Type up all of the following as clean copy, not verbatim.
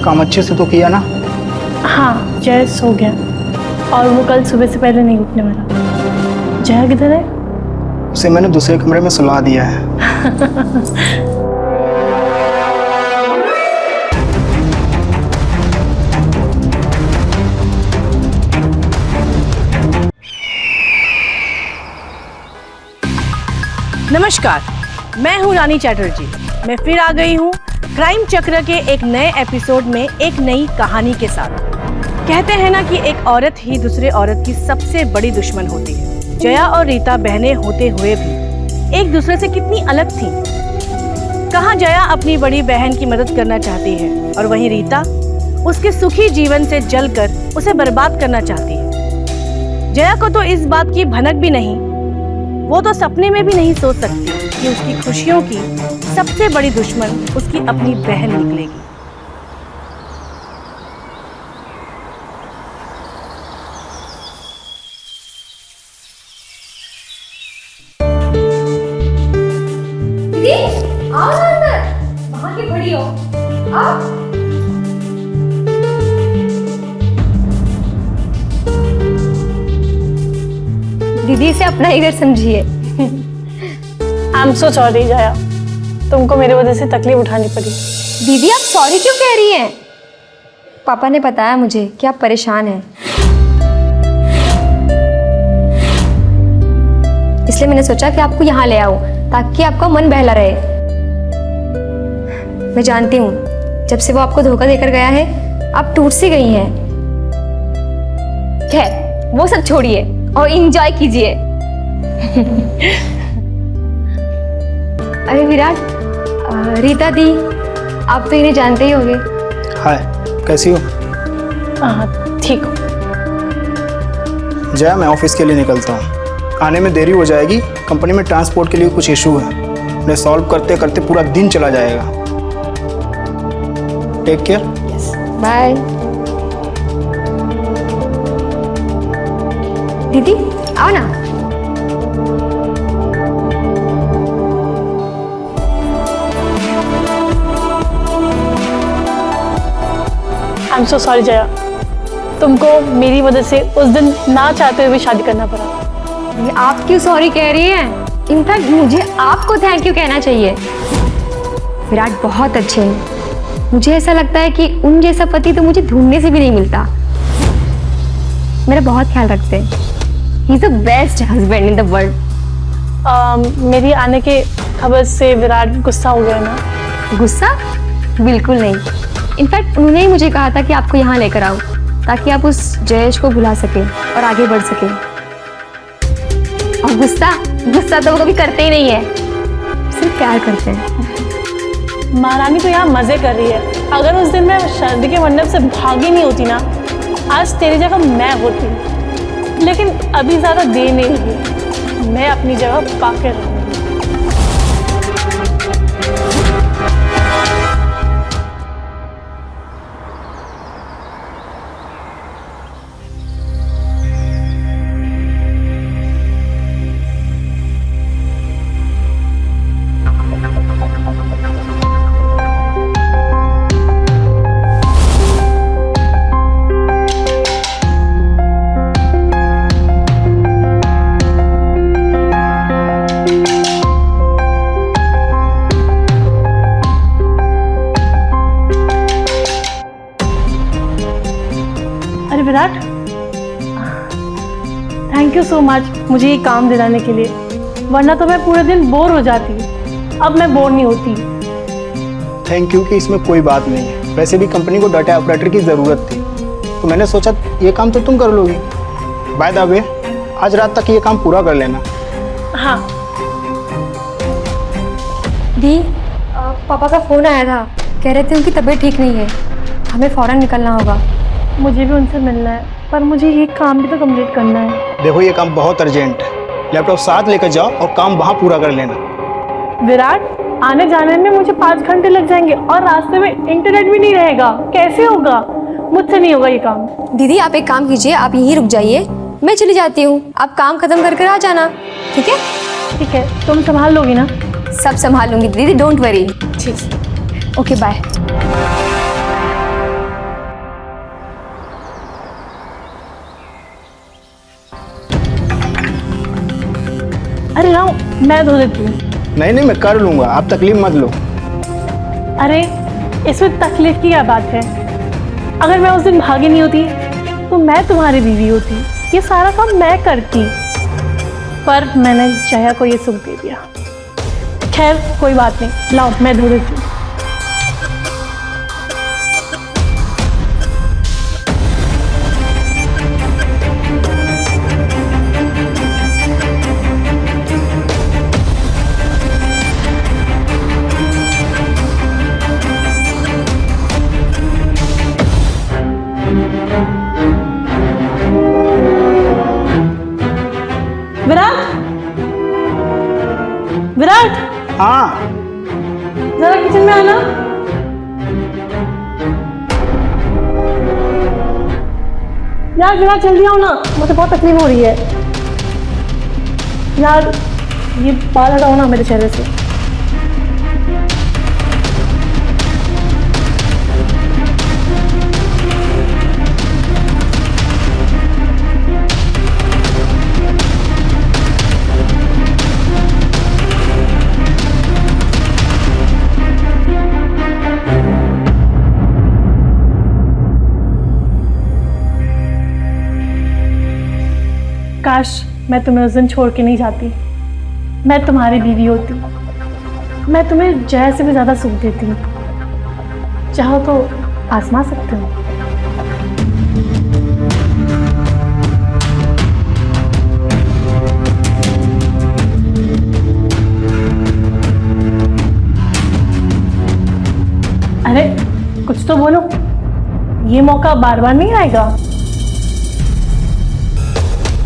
काम अच्छे से तो किया ना? हाँ, जय सो गया और वो कल सुबह से पहले नहीं उठने वाला। जया किधर है? उसे मैंने दूसरे कमरे में सुला दिया है। नमस्कार, मैं हूं रानी चैटर्जी। मैं फिर आ गई हूं क्राइम चक्र के एक नए एपिसोड में एक नई कहानी के साथ। कहते हैं ना कि एक औरत ही दूसरे औरत की सबसे बड़ी दुश्मन होती है। जया और रीता बहनें होते हुए भी एक दूसरे से कितनी अलग थीं। कहाँ जया अपनी बड़ी बहन की मदद करना चाहती है और वहीं रीता उसके सुखी जीवन से जलकर उसे बर्बाद करना चाहती है। जया को तो इस बात की भनक भी नहीं, वो तो सपने में भी नहीं सोच सकती कि उसकी खुशियों की सबसे बड़ी दुश्मन उसकी अपनी बहन निकलेगी। दीदी, आओ ना अंदर। वहाँ की खड़ी हो। आओ। दीदी इसे अपना ही घर समझिए। आई एम सो सॉरी जया, तुमको मेरी वजह से तकलीफ उठानी पड़ी। दीदी आप सॉरी क्यों कह रही हैं? पापा ने बताया मुझे कि आप परेशान हैं, इसलिए मैंने सोचा कि आपको यहाँ ले आऊं ताकि आपका मन बहला रहे। मैं जानती हूँ जब से वो आपको धोखा देकर गया है आप टूट सी गई हैं। खैर वो सब छोड़िए और एंजॉय कीजिए। अरे विराट, रीता दी, आप तो इन्हें जानते ही होंगे। हाय, कैसी हो? हाँ ठीक हो। जया, मैं ऑफिस के लिए निकलता हूँ, आने में देरी हो जाएगी। कंपनी में ट्रांसपोर्ट के लिए कुछ इशू है, उन्हें सॉल्व करते करते पूरा दिन चला जाएगा। Take care. बाय। दीदी आओ ना। I am so sorry Jaya, तुमको मेरी वजह से उस दिन ना चाहते हुए भी शादी करना पड़ा। आप क्यों सॉरी कह रही हैं? इनफैक्ट मुझे आपको थैंक यू कहना चाहिए। विराट बहुत अच्छे हैं। मुझे ऐसा लगता है कि उन जैसा पति तो मुझे ढूंढने से भी नहीं मिलता। मेरा बहुत ख्याल रखते हैं। He is the best husband in the world. मेरी आने के खबर से विराट गुस्सा हो गया ना? गुस्सा? बिल्कुल नहीं। इनफैक्ट उन्होंने ही मुझे कहा था कि आपको यहाँ लेकर आओ ताकि आप उस जयेश को भुला सकें और आगे बढ़ सकें। और गुस्सा तो वो कभी करते ही नहीं है, सिर्फ प्यार करते हैं। महारानी तो यहाँ मजे कर रही है। अगर उस दिन मैं शादी के मंडप से भागी नहीं होती ना, आज तेरी जगह मैं होती। लेकिन अभी ज्यादा देर नहीं हुई, मैं अपनी जगह पाके रहूंगी। Virat, thank you so much मुझे ये काम दिलाने के लिए, वरना तो मैं पूरे दिन बोर हो जाती। अब मैं बोर नहीं होती। थैंक यू कि इसमें कोई बात नहीं है। वैसे भी कंपनी को डाटा ऑपरेटर की ज़रूरत थी, तो मैंने सोचा ये काम तो तुम कर लोगी। बाय द वे, आज रात तक ये काम पूरा कर लेना। हाँ। दी, पापा का फ़ोन आया था, कह रहे थे उनकी तबीयत ठीक नहीं है, हमें फ़ौरन निकलना होगा। मुझे भी उनसे मिलना है, पर मुझे ये काम भी तो कंप्लीट करना है। देखो, ये काम बहुत अर्जेंट है। लैपटॉप साथ लेकर जाओ और काम वहाँ पूरा कर लेना। विराट, आने जाने में मुझे 5 घंटे लग जाएंगे और रास्ते में इंटरनेट भी नहीं रहेगा। कैसे होगा? मुझसे नहीं होगा ये काम। दीदी आप एक काम कीजिए, आप यहीं रुक जाइए, मैं चली जाती हूँ, आप काम खत्म कर कर आ जाना, ठीक है? ठीक है, तुम संभाल लोगी ना? सब संभाल लूंगी दीदी, डोंट वरी। ठीक। Okay bye. अरे राव, मैं धो देती हूँ। नहीं नहीं, मैं कर लूँगा, आप तकलीफ मत लो। अरे इसमें तकलीफ की क्या बात है? अगर मैं उस दिन भागी नहीं होती तो मैं तुम्हारी बीवी होती, ये सारा काम मैं करती, पर मैंने जया को ये सुख दे दिया। खैर कोई बात नहीं, लाओ मैं धो देती हूँ। विराट, विराट, हाँ जरा किचन में आना। यार विराट जल्दी आओ ना, मुझे बहुत तकलीफ हो रही है। यार ये बाल हटाओ ना मेरे चेहरे से। काश मैं तुम्हें उस दिन छोड़ के नहीं जाती, मैं तुम्हारी बीवी होती, मैं तुम्हें जय से भी ज़्यादा सुख देती। चाहो तो आजमा सकते हो। अरे कुछ तो बोलो, ये मौका बार बार नहीं आएगा।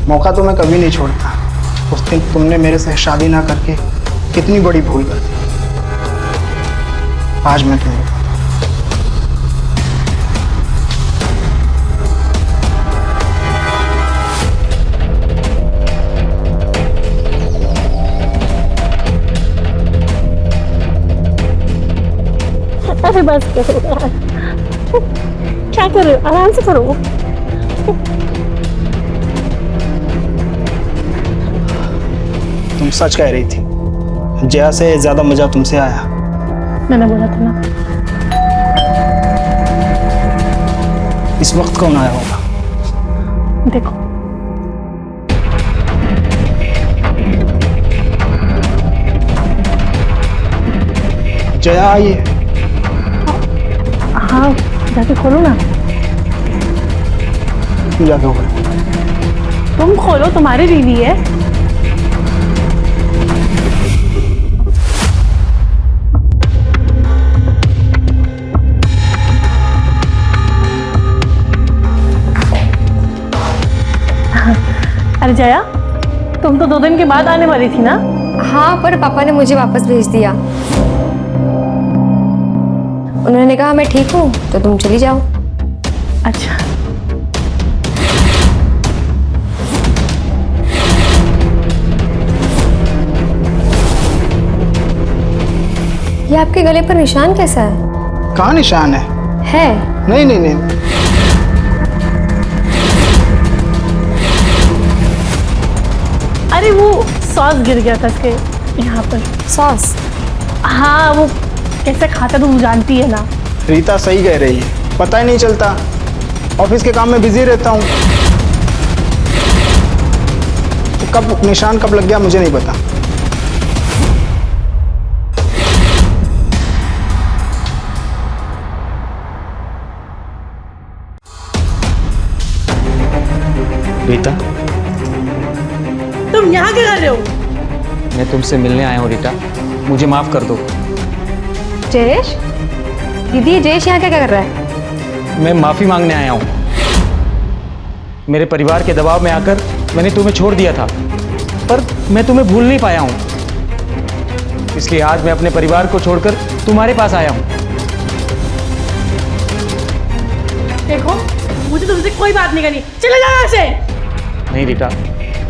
मौका तो मैं कभी नहीं छोड़ता। उस दिन तुमने मेरे से शादी ना करके कितनी बड़ी भूल कर दी। आज मैं तुम्हें अरे बस करो यार, क्या कर रहे हो? आराम से करो। तुम सच कह रही थी, जया से ज्यादा मजा तुमसे आया। मैंने बोला था ना। इस वक्त कौन आया होगा? देखो जया आई है। हाँ, जाके खोलो ना। तुम जाके खोलो। तुम खोलो, तुम्हारी बीवी है। अरे जया, तुम तो 2 दिन के बाद आने वाली थी ना? हाँ, पर पापा ने मुझे वापस भेज दिया। उन्होंने कहा मैं ठीक हूँ तो तुम चली जाओ। अच्छा। ये आपके गले पर निशान कैसा है? कहाँ निशान है? है? नहीं नहीं नहीं। अरे वो सॉस गिर गया था इसके यहाँ पर। सॉस? हाँ, वो कैसे खाता तुम जानती है ना। रीता सही कह रही है, पता ही नहीं चलता। ऑफिस के काम में बिजी रहता हूँ, तो कब निशान कब लग गया मुझे नहीं पता। रीता, तुम यहाँ क्या कर रहे हो? मैं तुमसे मिलने आया हूँ रीता, मुझे माफ कर दो। जयेश? दीदी, ये जयेश यहाँ क्या कर रहा है? मैं माफी मांगने आया हूँ। मेरे परिवार के दबाव में आकर मैंने तुम्हें छोड़ दिया था, पर मैं तुम्हें भूल नहीं पाया हूँ। इसलिए आज मैं अपने परिवार को छोड़कर तुम्हारे पास आया हूँ। देखो, मुझे तुमसे कोई बात नहीं करनी, चले जाओ यहाँ से। नहीं रीता,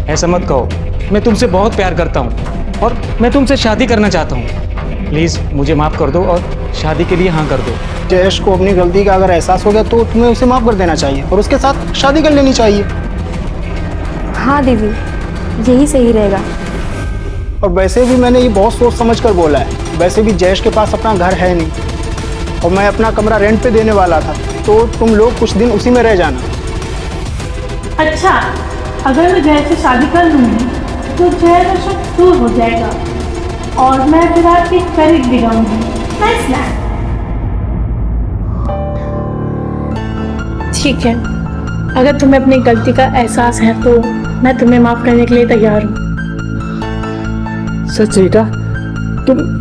ऐसा मत कहो। मैं तुमसे बहुत प्यार करता हूँ और मैं तुमसे शादी करना चाहता हूँ। प्लीज़ मुझे माफ़ कर दो और शादी के लिए हाँ कर दो। जयेश को अपनी गलती का अगर एहसास हो गया तो तुम्हें उसे माफ़ कर देना चाहिए और उसके साथ शादी कर लेनी चाहिए। हाँ दीदी, यही सही रहेगा। और वैसे भी मैंने ये बहुत सोच समझ कर बोला है। वैसे भी जयेश के पास अपना घर है नहीं और मैं अपना कमरा रेंट पे देने वाला था, तो तुम लोग कुछ दिन उसी में रह जाना। अच्छा, अगर मैं जय से शादी कर लूँगी तो जय का शक दूर हो जाएगा और मैं विराट के करीब भी रहूँगी। Nice plan. ठीक है, अगर तुम्हें अपनी गलती का एहसास है तो मैं तुम्हें माफ करने के लिए तैयार हूँ। सच रीता,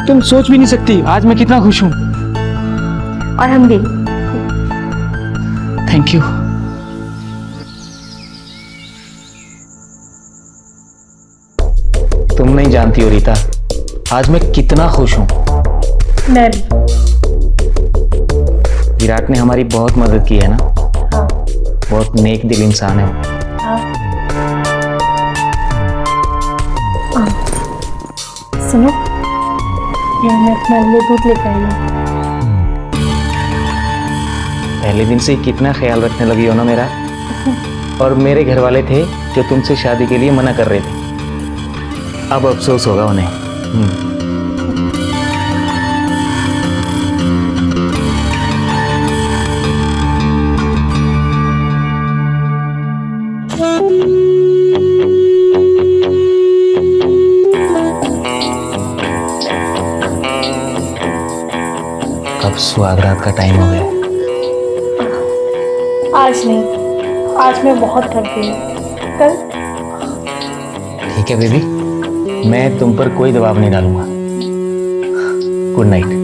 तुम सोच भी नहीं सकती आज मैं कितना खुश हूँ। और हम भी। Thank you. तुम नहीं जानती हो रीता, आज मैं कितना खुश हूँ। मैं भी। विराट ने हमारी बहुत मदद की है ना। हाँ। बहुत नेक दिल इंसान है। हाँ। सुनो, ये मैं अपने लिए दूध लेकर आई हूँ। पहले दिन से ही कितना ख्याल रखने लगी हो ना मेरा। और मेरे घर वाले थे जो तुमसे शादी के लिए मना कर रहे थे, अब अफसोस होगा उन्हें। अब सुहागरात का टाइम हो गया। आज नहीं, आज मैं बहुत थक गई हूँ। कल। ठीक है बेबी, मैं तुम पर कोई दबाव नहीं डालूंगा। Good night.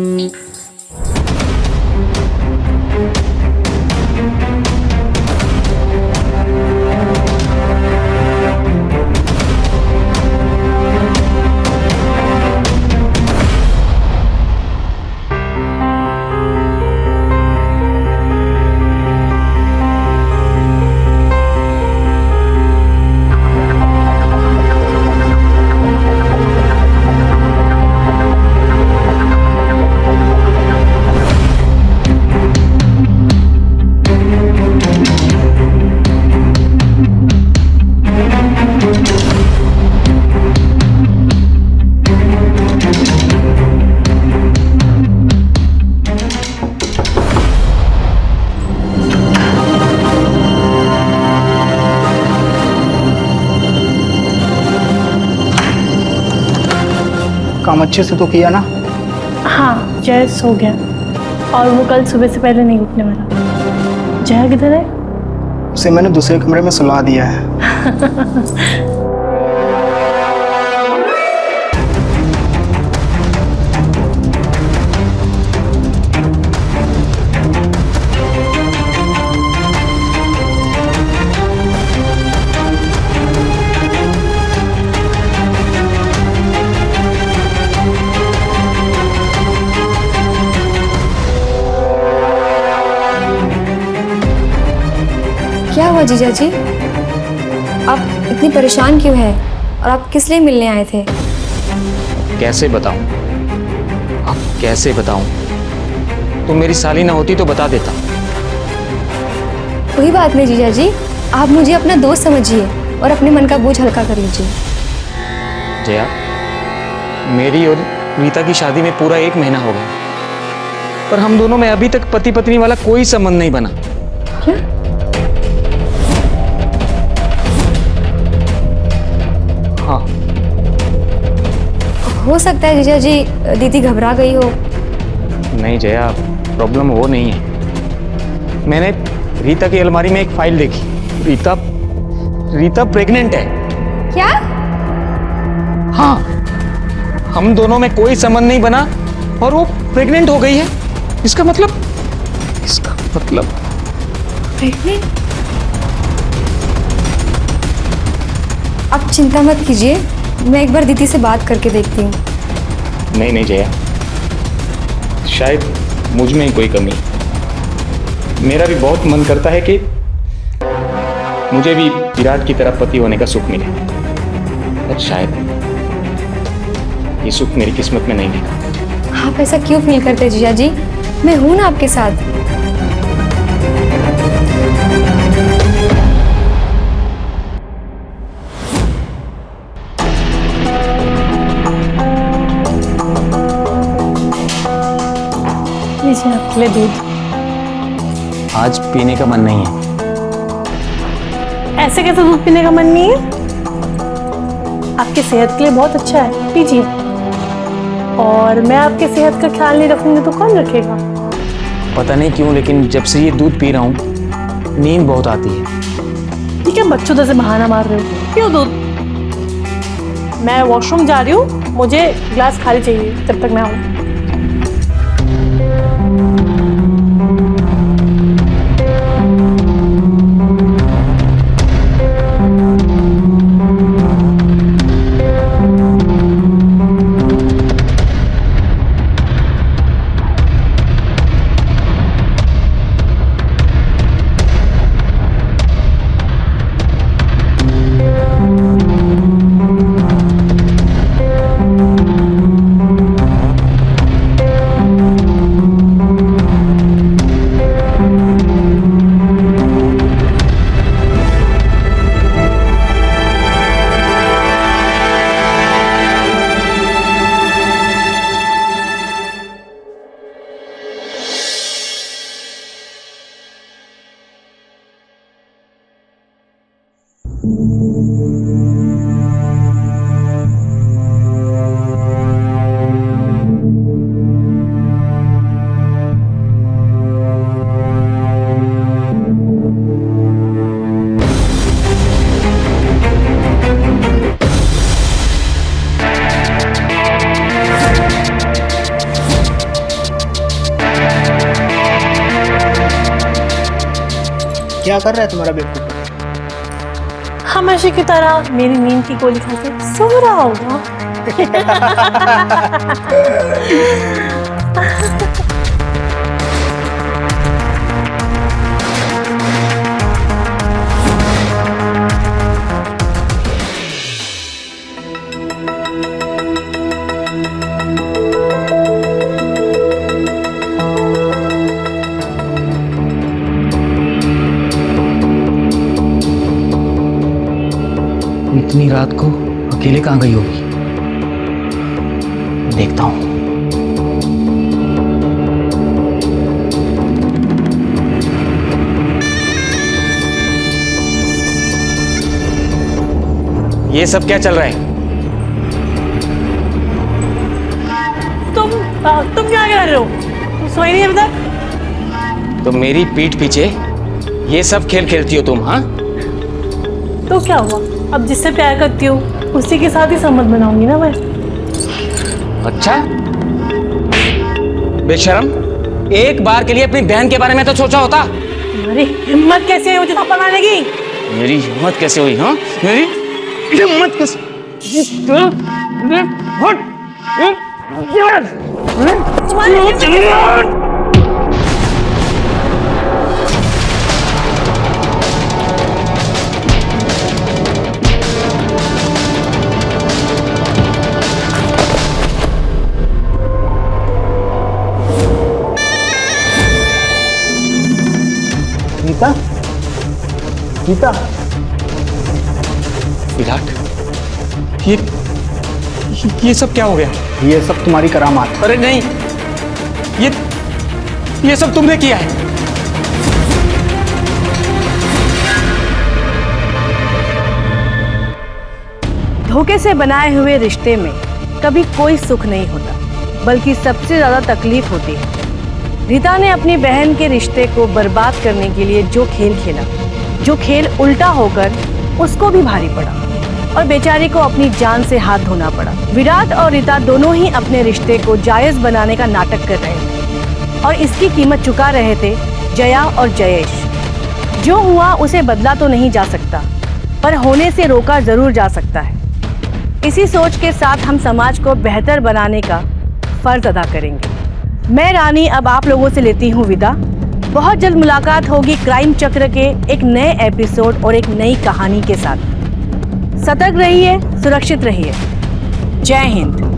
काम अच्छे से तो किया ना? हाँ, जय सो गया और वो कल सुबह से पहले नहीं उठने वाला। जय किधर है? उसे मैंने दूसरे कमरे में सुला दिया है। क्या हुआ जीजा जी? आप इतनी परेशान क्यों हैं? और आप किस लिए मिलने आए थे? कैसे बताऊं? अब कैसे बताऊं? तुम मेरी साली ना होती तो बता देता। कोई बात नहीं जीजा जी, आप मुझे अपना दोस्त समझिए और अपने मन का बोझ हल्का कर लीजिए। जया, मेरी और रीता की शादी में पूरा 1 महीना हो गया, पर हम दोनों में अभी तक पति पत्नी वाला कोई संबंध नहीं बना। क्या? हाँ। हो सकता है जीजा जी दीदी घबरा गई हो। नहीं जया, प्रॉब्लम वो नहीं है। मैंने रीता की अलमारी में एक फाइल देखी। रीता प्रेग्नेंट है। क्या? हाँ, हम दोनों में कोई संबंध नहीं बना और वो प्रेग्नेंट हो गई है। इसका मतलब प्रेग्नेंट? आप चिंता मत कीजिए, मैं एक बार दीदी से बात करके देखती हूँ। नहीं जया, शायद मुझ में ही कोई कमी। मेरा भी बहुत मन करता है कि मुझे भी विराट की तरह पति होने का सुख मिले, पर शायद ये सुख मेरी किस्मत में नहीं लिखा। आप ऐसा क्यों फील करते हैं जीजा जी? मैं हूं ना आपके साथ। ले दूध। आज पीने का मन नहीं है। ऐसे कैसे दूध पीने का मन नहीं है? आपकी सेहत के लिए बहुत अच्छा है, पीजिए। और मैं आपके सेहत का ख्याल नहीं रखूंगी तो कौन रखेगा? पता नहीं क्यों, लेकिन जब से ये दूध पी रहा हूँ नींद बहुत आती है। ठीक है, बच्चों जैसे बहाना मार रहे हो। क्यों दूध? मैं वॉशरूम जा रही हूँ, मुझे ग्लास खाली चाहिए जब तक मैं आऊँ। क्या कर रहा है तुम्हारा बेवकूफ? हमेशा की तरह मेरी नींद की गोली खा के सो रहा होगा। इतनी रात को अकेले कहाँ गई होगी? देखता हूँ। ये सब क्या चल रहा है? तुम क्या कर रहे हो? तुम सोई नहीं अभी तक? तो मेरी पीठ पीछे ये सब खेल खेलती हो तुम? हाँ, तो क्या हुआ? अब जिससे प्यार करती हूँ उसी के साथ ही संबंध बनाऊंगी ना मैं। अच्छा, बेशरम, एक बार के लिए अपनी बहन के बारे में तो सोचा होता। तुम्हारी हिम्मत कैसे हुई मुझे थप्पड़ मारने की? मेरी हिम्मत कैसे हुई? हाँ, मेरी हिम्मत कैसे? गीता, गीता, विराट, ये सब क्या हो गया? ये सब तुम्हारी करामात। अरे नहीं, ये सब तुमने किया है। धोखे से बनाए हुए रिश्ते में कभी कोई सुख नहीं होता, बल्कि सबसे ज्यादा तकलीफ होती है। रीता ने अपनी बहन के रिश्ते को बर्बाद करने के लिए जो खेल खेला, जो खेल उल्टा होकर उसको भी भारी पड़ा और बेचारी को अपनी जान से हाथ धोना पड़ा। विराट और रीता दोनों ही अपने रिश्ते को जायज बनाने का नाटक कर रहे थे और इसकी कीमत चुका रहे थे जया और जयेश। जो हुआ उसे बदला तो नहीं जा सकता, पर होने से रोका जरूर जा सकता है। इसी सोच के साथ हम समाज को बेहतर बनाने का फर्ज अदा करेंगे। मैं रानी अब आप लोगों से लेती हूँ विदा। बहुत जल्द मुलाकात होगी क्राइम चक्र के एक नए एपिसोड और एक नई कहानी के साथ। सतर्क रहिए, सुरक्षित रहिए। जय हिंद।